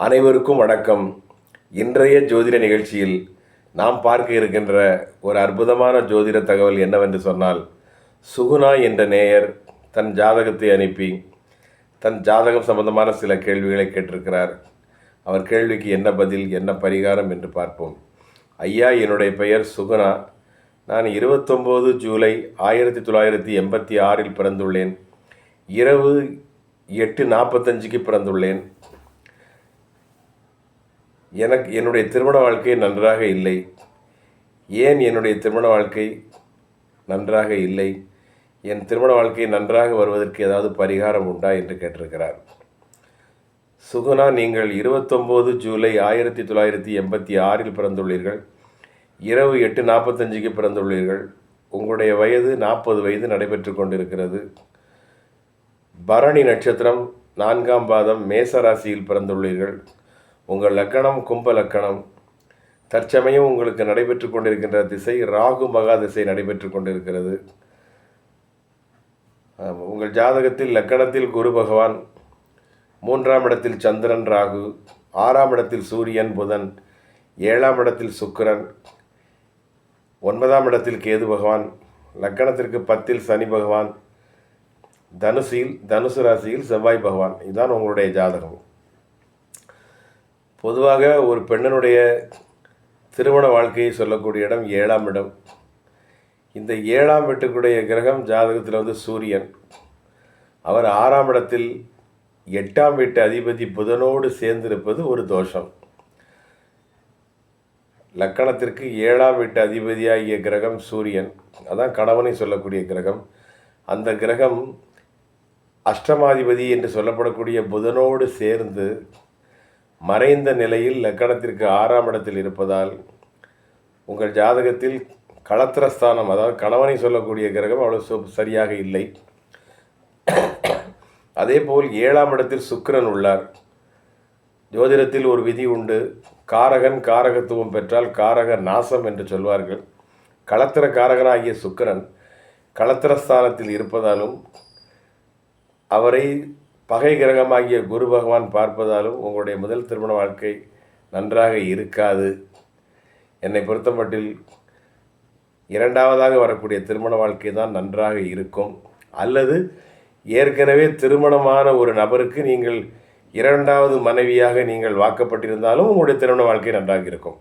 அனைவருக்கும் வணக்கம். இன்றைய ஜோதிட நிகழ்ச்சியில் நாம் பார்க்க இருக்கின்ற ஒரு அற்புதமான ஜோதிட தகவல் என்னவென்று சொன்னால், சுகுணா என்ற நேயர் தன் ஜாதகத்தை அனுப்பி தன் ஜாதகம் சம்பந்தமான சில கேள்விகளை கேட்டிருக்கிறார். அவர் கேள்விக்கு என்ன பதில், என்ன பரிகாரம் என்று பார்ப்போம். ஐயா, என்னுடைய பெயர் சுகுணா. நான் 29 ஜூலை 1986 பிறந்துள்ளேன். இரவு 8:45 பிறந்துள்ளேன். என்னுடைய திருமண வாழ்க்கை நன்றாக இல்லை. ஏன் என்னுடைய திருமண வாழ்க்கை நன்றாக இல்லை? என் திருமண வாழ்க்கை நன்றாக வருவதற்கு ஏதாவது பரிகாரம் உண்டா என்று கேட்டிருக்கிறார். சுகுணா, நீங்கள் 29 ஜூலை 1986 பிறந்துள்ளீர்கள். இரவு 8:45 பிறந்துள்ளீர்கள். உங்களுடைய வயது 40 வயது நடைபெற்று கொண்டிருக்கிறது. பரணி நட்சத்திரம் 4ஆம் பாதம் மேச ராசியில் பிறந்துள்ளீர்கள். உங்கள் லக்கணம் கும்ப லக்கணம். தற்சமயம் உங்களுக்கு நடைபெற்று கொண்டிருக்கின்ற திசை ராகு மகா திசை நடைபெற்று கொண்டிருக்கிறது. உங்கள் ஜாதகத்தில் லக்கணத்தில் குரு பகவான், 3ஆம் இடத்தில் சந்திரன் ராகு, 6ஆம் இடத்தில் சூரியன் புதன், 7ஆம் இடத்தில் சுக்கிரன், 9ஆம் இடத்தில் கேது பகவான், லக்கணத்திற்கு 10இல் சனி பகவான், தனுசு ராசியில் செவ்வாய் பகவான். இதுதான் உங்களுடைய ஜாதகம். பொதுவாக ஒரு பெண்ணினுடைய திருமண வாழ்க்கையை சொல்லக்கூடிய இடம் 7ஆம் இடம். இந்த 7ஆம் வீட்டுக்குடைய கிரகம் ஜாதகத்தில் சூரியன். அவர் 6ஆம் இடத்தில் 8ஆம் வீட்டு அதிபதி புதனோடு சேர்ந்திருப்பது ஒரு தோஷம். லக்கணத்திற்கு 7ஆம் வீட்டு அதிபதியாகிய கிரகம் சூரியன், அதான் கணவனை சொல்லக்கூடிய கிரகம். அந்த கிரகம் அஷ்டமாதிபதி என்று சொல்லப்படக்கூடிய புதனோடு சேர்ந்து மறைந்த நிலையில் லக்கணத்திற்கு 6ஆம் இடத்தில் இருப்பதால் உங்கள் ஜாதகத்தில் களத்திரஸ்தானம், அதாவது கணவனை சொல்லக்கூடிய கிரகம் அவ்வளோ சரியாக இல்லை. அதேபோல் 7ஆம் இடத்தில் சுக்கிரன் உள்ளார். ஜோதிடத்தில் ஒரு விதி உண்டு, காரகன் காரகத்துவம் பெற்றால் காரக நாசம் என்று சொல்வார்கள். களத்திர காரகனாகிய சுக்கிரன் களத்திரஸ்தானத்தில் இருப்பதாலும் அவரை பகை கிரகமாகிய குரு பகவான் பார்ப்பதாலும் உங்களுடைய முதல் திருமண வாழ்க்கை நன்றாக இருக்காது. என்னை பொறுத்தமட்டில் 2ஆவதாக வரக்கூடிய திருமண வாழ்க்கை தான் நன்றாக இருக்கும். அல்லது ஏற்கனவே திருமணமான ஒரு நபருக்கு நீங்கள் 2வது மனைவியாக நீங்கள் வாக்கப்பட்டிருந்தாலும் உங்களுடைய திருமண வாழ்க்கை நன்றாக இருக்கும்.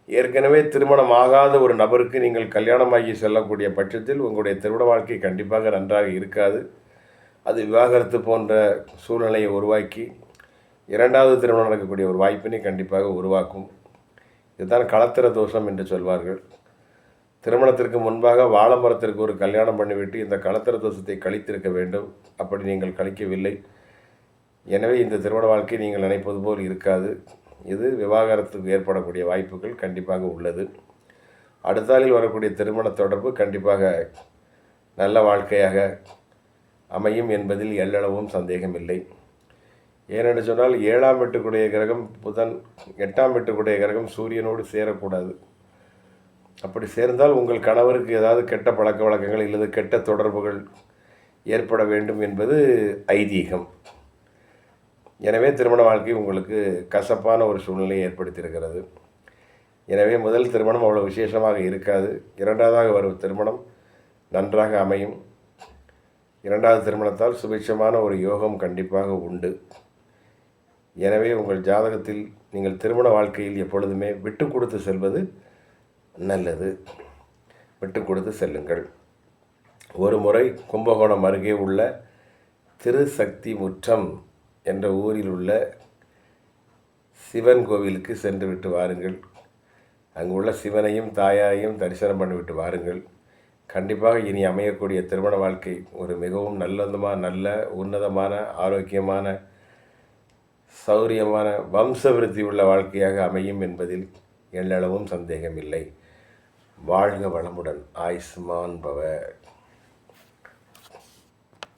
ஏற்கனவே திருமணம் ஆகாத ஒரு நபருக்கு நீங்கள் கல்யாணமாகி செல்லக்கூடிய பட்சத்தில் உங்களுடைய திருமண வாழ்க்கை கண்டிப்பாக நன்றாக இருக்காது. அது விவாகரத்து போன்ற சூழ்நிலையை உருவாக்கி 2வது திருமணம் நடக்கக்கூடிய ஒரு வாய்ப்பினை கண்டிப்பாக உருவாக்கும். இதுதான் களத்திர தோஷம் என்று சொல்வார்கள். திருமணத்திற்கு முன்பாக வாழைமரத்திற்கு ஒரு கல்யாணம் பண்ணிவிட்டு இந்த களத்திர தோஷத்தை கழித்திருக்க வேண்டும். அப்படி நீங்கள் கழிக்கவில்லை. எனவே இந்த திருமண வாழ்க்கை நீங்கள் நினைப்பது போல் இருக்காது. இது விவாகரத்துக்கு ஏற்படக்கூடிய வாய்ப்புகள் கண்டிப்பாக உள்ளது. அடுத்தாலில் வரக்கூடிய திருமண தொடர்பு கண்டிப்பாக நல்ல வாழ்க்கையாக அமையும் என்பதில் எல்லளவும் சந்தேகமில்லை. ஏனென்று சொன்னால் 7ஆம் வீட்டுக்குடைய கிரகம் புதன், 8ஆம் வீட்டுக்குடைய கிரகம் சூரியனோடு சேரக்கூடாது. அப்படி சேர்ந்தால் உங்கள் கணவருக்கு ஏதாவது கெட்ட பழக்க வழக்கங்கள் அல்லது கெட்ட தொடர்புகள் ஏற்பட வேண்டும் என்பது ஐதீகம். எனவே திருமண வாழ்க்கை உங்களுக்கு கசப்பான ஒரு சூழ்நிலையை ஏற்படுத்தியிருக்கிறது. எனவே முதல் திருமணம் அவ்வளோ விசேஷமாக இருக்காது. 2ஆவதாக வரும் திருமணம் நன்றாக அமையும். 2வது திருமணத்தால் சுபிட்சமான ஒரு யோகம் கண்டிப்பாக உண்டு. எனவே உங்கள் ஜாதகத்தில் நீங்கள் திருமண வாழ்க்கையில் எப்பொழுதுமே விட்டு கொடுத்து செல்வது நல்லது. விட்டு கொடுத்து செல்லுங்கள். ஒரு முறை கும்பகோணம் அருகே உள்ள திருசக்தி முற்றம் என்ற ஊரில் உள்ள சிவன் கோவிலுக்கு சென்று விட்டு வாருங்கள். அங்குள்ள சிவனையும் தாயாரையும் தரிசனம் பண்ணிவிட்டு வாருங்கள். கண்டிப்பாக இனி அமையக்கூடிய திருமண வாழ்க்கை ஒரு மிகவும் நல்ல உன்னதமான ஆரோக்கியமான சௌரியமான வம்சவிருத்தி உள்ள வாழ்க்கையாக அமையும் என்பதில் எல்லளவும் சந்தேகமில்லை. வாழ்க வளமுடன். ஆயுஷ்மான் பவ.